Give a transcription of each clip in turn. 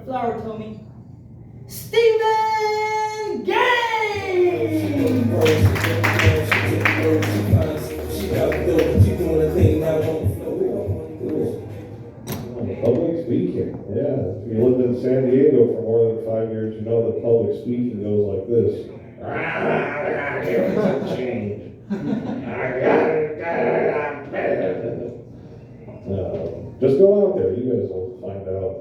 the flower told me, Stephen Gaines! Public speaking, yeah. If you lived in San Diego for more than 5 years, you know that public speaking goes like this. Change. Just go out there, you guys will find out.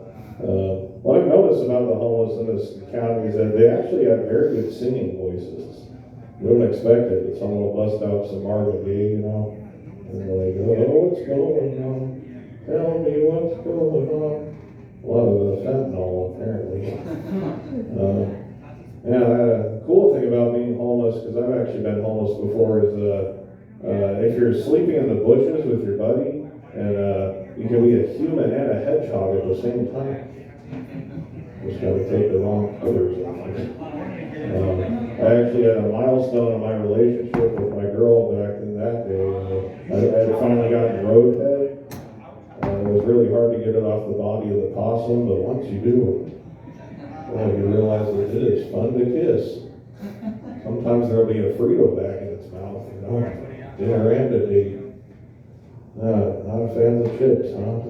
What I've noticed about the homeless in this county is that they actually have very good singing voices. You don't expect it, but someone will bust out some Marvin Gaye, you know, and they're like, oh, what's going on? Tell me what's going on. A lot of fentanyl, apparently. The cool thing about being homeless, because I've actually been homeless before, is if you're sleeping in the bushes with your buddy, and you can be a human and a hedgehog at the same time. Just got to take the wrong colors. I actually had a milestone in my relationship with my girl back in that day. I had finally gotten roadhead. It was really hard to get it off the body of the possum, but once you do, you realize that it is fun to kiss. Sometimes there'll be a Frito bag in its mouth, you know, dinner and a date. Not fans of chips, huh?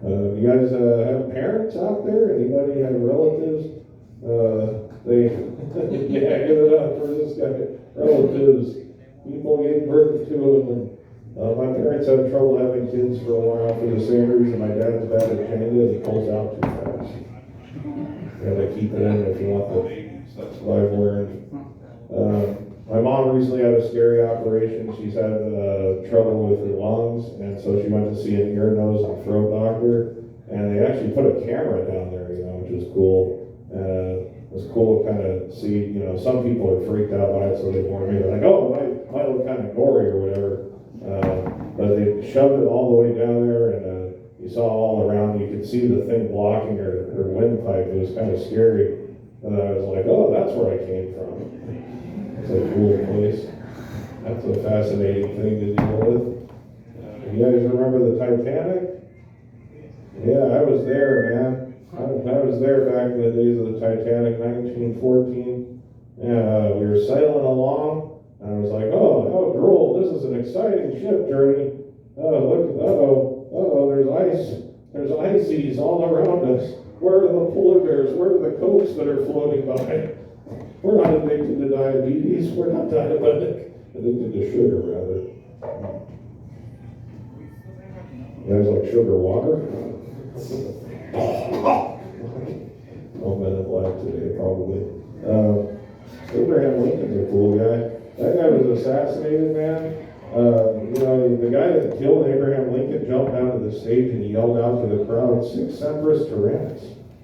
You guys have parents out there? Anybody have relatives? Yeah, give it up for this guy. Relatives. People gave birth to them. And, my parents had trouble having kids for a while for the same reason. My dad's bad at Jenga, he pulls out too fast. You gotta keep it in if you want the babies. That's what I've learned. My mom recently had a scary operation. She's had trouble with her lungs, and so she went to see an ear, nose, and throat doctor. And they actually put a camera down there, you know, which is cool. It was cool to kind of see, you know, some people are freaked out by it, so they warn me. They're like, oh, it might look kind of gory or whatever. But they shoved it all the way down there, and you saw all around. You could see the thing blocking her windpipe. It was kind of scary. And I was like, oh, that's where I came from. It's a cool place. That's a fascinating thing to deal with. You guys remember the Titanic? Yeah, I was there, man. I was there back in the days of the Titanic, 1914. And we were sailing along, and I was like, oh, how droll. This is an exciting ship journey. There's ice. There's ices all around us. Where are the polar bears? Where are the cokes that are floating by? We're not addicted to diabetes. We're not diabetic. Addicted to sugar, rather. You guys like sugar water? No Men in Black today, probably. Abraham Lincoln's a cool guy. That guy was assassinated, man. The guy that killed Abraham Lincoln jumped out of the stage and yelled out to the crowd, "Sic Semper Tyrannis."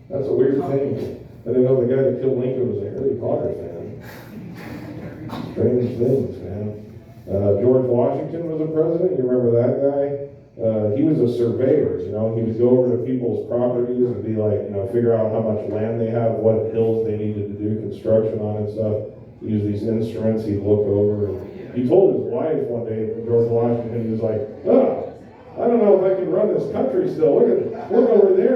That's a weird thing. I didn't know the guy that killed Lincoln was a Harry Potter fan. Strange things, man. George Washington was a president. You remember that guy? He was a surveyor, you know. He would go over to people's properties and be like, you know, figure out how much land they have, what hills they needed to do construction on and stuff. Use these instruments, he'd look over. And he told his wife one day, George Washington, he was like, I don't know if I can run this country still. Look over there.